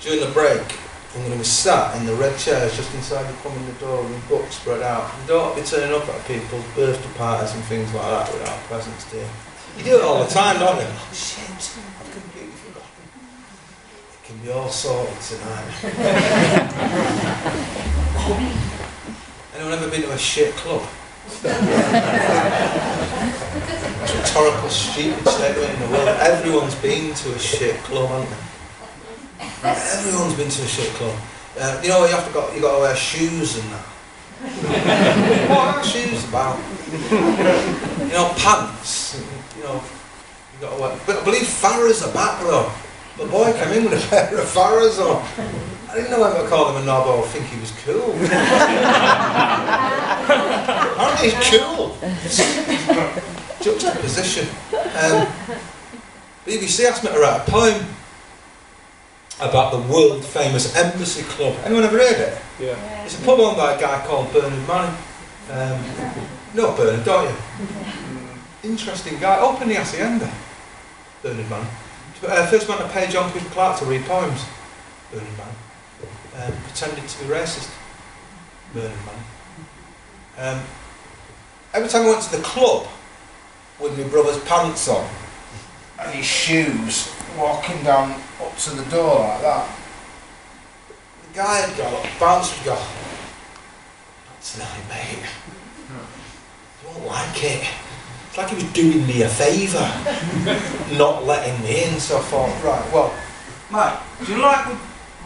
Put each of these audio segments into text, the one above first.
During the break, I'm going to be sat in the red chairs just inside the come in the door with books spread out. You don't be turning up at people's birthday parties and things like that without presents, do you? You do it all the time, don't you? Oh shit, I've completely forgotten. It can be all sorted tonight. Anyone ever been to a shit club? Rhetorical, stupid statement in the world. Everyone's been to a shit club, hasn't they? Everyone's been to a shit club. You know, you got to wear shoes and that. What are shoes about? You know, pants. You know, you got to wear. But I believe Farrah's are back though. The boy came in with a pair of Farrah's on. I didn't know whether to call him a knob or think he was cool. Aren't he cool? Juxtaposition. BBC asked me to write a poem about the world famous Embassy Club. Anyone ever heard it? Yeah. It's a pub owned by a guy called Bernard Manning. You know Bernard, don't you? Interesting guy. Up in the Hacienda, Bernard Manning. First man to pay John Peter Clark to read poems. Bernard Manning. Pretended to be racist. Bernard Manning. Every time I went to the club with my brother's pants on and his shoes, walking down up to the door like that, the guy had got, bounce would go, "Not tonight, mate. I don't like it." It's like he was doing me a favour, not letting me in. So I thought, right, well, Mike, do you like... I'm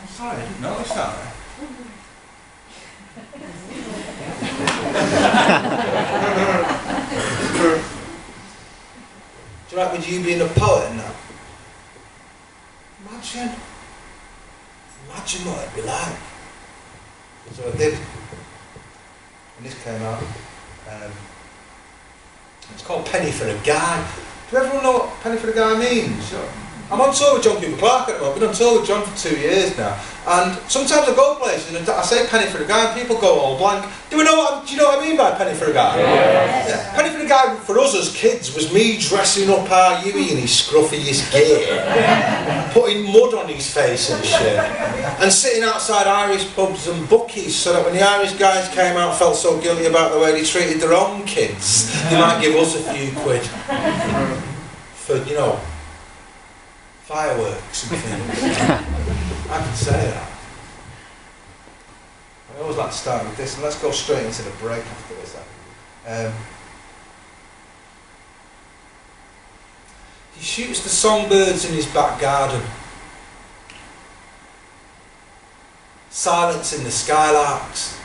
sorry, I didn't notice that. Do you like with you being a poet and that? Imagine what it'd be like. So I did. And this came out. It's called Penny for a Guy. Do everyone know what Penny for a Guy means? Sure. I'm on tour with John Cooper Clarke at the moment. I've been on tour with John for 2 years now. And sometimes I go places and I say Penny for a Guy and people go all blank. Do you know what I mean by Penny for a Guy? Yes. Yeah. Penny for a Guy for us as kids was me dressing up our Huey in his scruffiest gear, putting mud on his face and shit, and sitting outside Irish pubs and bookies so that when the Irish guys came out felt so guilty about the way they treated their own kids, they might give us a few quid for, you know, fireworks and things. I can say that. I always like to start with this, and let's go straight into the break after this. He shoots the songbirds in his back garden, silencing the skylarks.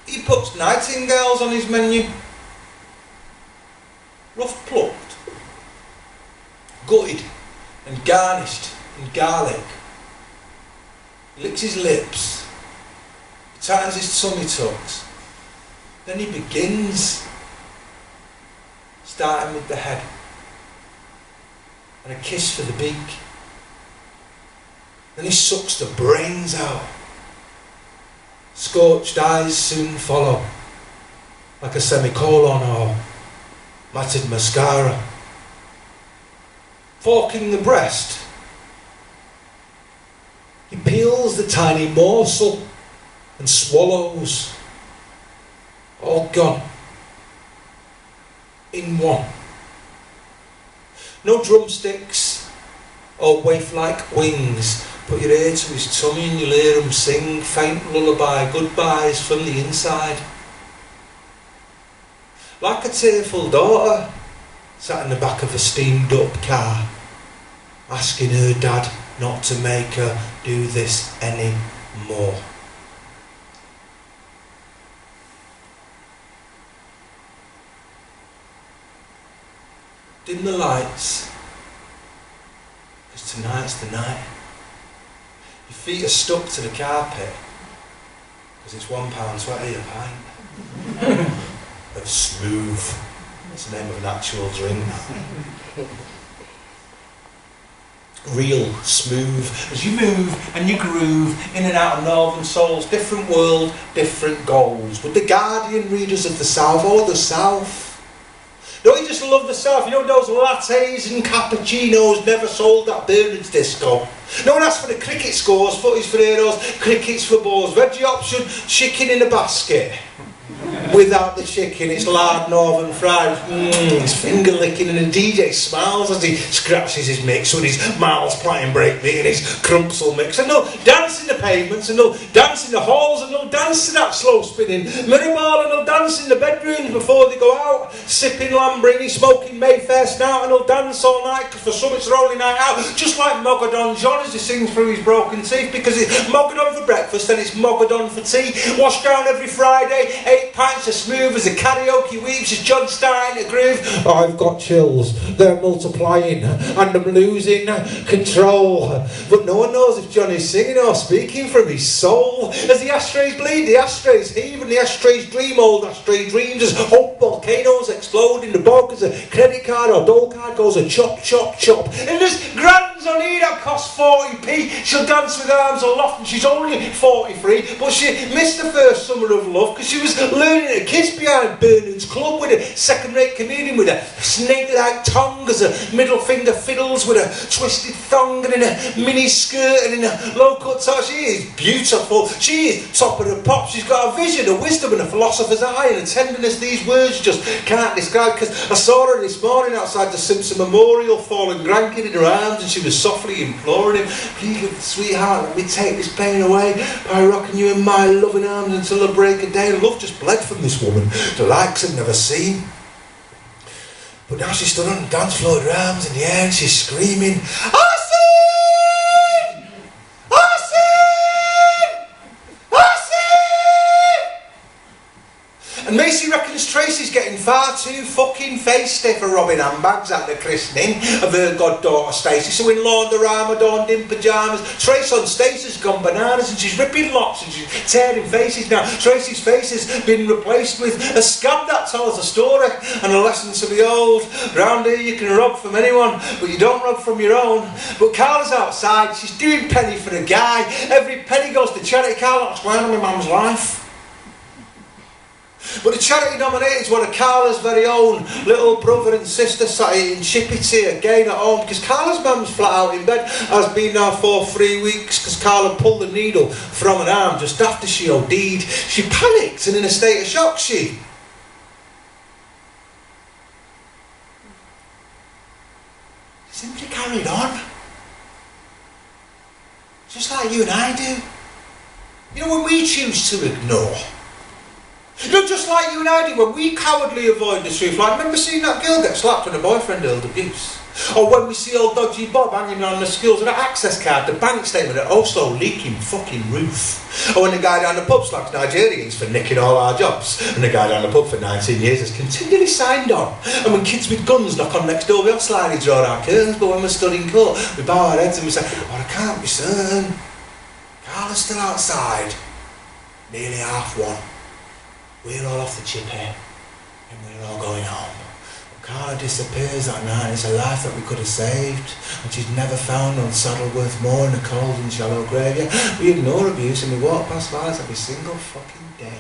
He puts nightingales on his menu, rough plucked, gutted and garnished in garlic. He licks his lips, he tightens his tummy tucks, then he begins, starting with the head, and a kiss for the beak. Then he sucks the brains out. Scorched eyes soon follow, like a semicolon or matted mascara. Forking the breast, he peels the tiny morsel and swallows, all gone in one. No drumsticks or waif-like wings. Put your ear to his tummy and you'll hear him sing faint lullaby goodbyes from the inside. Like a tearful daughter sat in the back of a steamed up car, asking her dad not to make her do this anymore. Dim the lights, because tonight's the night. Your feet are stuck to the carpet, because it's £1.20 a pint. Of smooth. That's the name of an actual drink. Real smooth. As you move and you groove in and out of Northern Soul's different world, different goals. Would the Guardian readers of the South or the South? Don't you just love the South? You know those lattes and cappuccinos never sold at Bernard's Disco. No one asked for the cricket scores, footies for heroes, crickets for balls. Veggie option, chicken in a basket. Without the chicken, it's lard northern fried. It's finger licking and the DJ smiles as he scratches his mix with his Miles playing breakbeat and his Crumpsel mix. And they'll dance in the pavements and they'll dance in the halls and they'll dance to that slow spinning mirrorball and they'll dance in the bedrooms before they go out, sipping Lambrini, smoking Mayfair snout, and they'll dance all night because for some it's their only night out. Just like Mogadon John as he sings through his broken teeth, because it's Mogadon for breakfast and it's Mogadon for tea. Washed down every Friday, 8 pints as smooth as a karaoke weeps as John starting to groove. I've got chills, they're multiplying and I'm losing control. But no one knows if Johnny's singing or speaking from his soul. As the ashtrays bleed, the ashtrays heave and the ashtrays dream old ashtray dreams as hope volcanoes explode in the bog as a credit card or dole card goes a chop chop chop. And there's grands on here that cost 40p. She'll dance with arms aloft and she's only 43, but she missed the first summer of love because she was learning to kiss behind Bernard's club with a second-rate comedian with a snake-like tongue as a middle finger fiddles with a twisted thong and in a mini skirt and in a low-cut top. She is beautiful. She is top of the pop. She's got a vision, a wisdom and a philosopher's eye and a tenderness these words just can't describe, because I saw her this morning outside the Simpson Memorial, fallen grandkid in her arms, and she was softly imploring him, please, sweetheart, let me take this pain away by rocking you in my loving arms until the break of day. Love just bled from this woman, the likes I've never seen. But now she stood on the dance floor with her arms in the air and she's screaming, Austin! Austin! Austin! And Macy reckons Tracy's getting far too fucking feisty for robbing handbags at the christening of her goddaughter Stacey. So in Laundorama, adorned in pyjamas, Trace on Stacey's gone bananas and she's ripping locks and she's tearing faces. Now Tracy's face has been replaced with a scab that tells a story and a lesson to the old. Round here you can rob from anyone, but you don't rob from your own. But Carla's outside, she's doing penny for a guy. Every penny goes to charity. Carla, that's why I'm in my mum's life. But the charity nominated one of Carla's very own little brother and sister sat eating chippy tea again at home because Carla's mum's flat out in bed, has been now for 3 weeks because Carla pulled the needle from an arm just after she OD'd. She panicked and in a state of shock she simply carried on. Just like you and I do. You know, when we choose to ignore. You know, just like you and I do when we cowardly avoid the truth. Like, remember seeing that girl get slapped when her boyfriend hurled abuse? Or when we see old dodgy Bob hanging on the skills with an access card, the bank statement at Oslo leaking fucking roof. Or when the guy down the pub slaps Nigerians for nicking all our jobs, and the guy down the pub for 19 years has continually signed on. And when kids with guns knock on next door, we all slightly draw our curtains, but when we're stood in court, we bow our heads and we say, oh, I can't be certain. Carla's still outside. Nearly 1:30. We're all off the chip here, and we're all going home. But Carla disappears that night. It's a life that we could have saved, and she's never found on Saddleworth Moor in a cold and shallow graveyard. We ignore abuse and we walk past violence every single fucking day.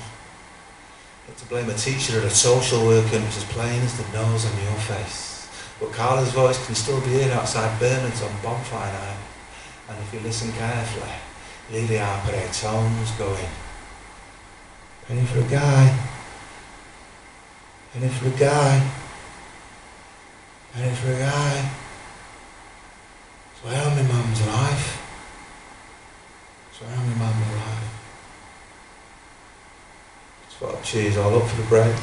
Not to blame a teacher or a social worker, and it's as plain as the nose on your face. But Carla's voice can still be heard outside Bernard's on bonfire night, and if you listen carefully, you'll hear the harp tones going. Penny for a guy, penny for a guy, penny for a guy. Swear on my mum's life, swear on my mum's life. Just thought I'd cheese all up for the break.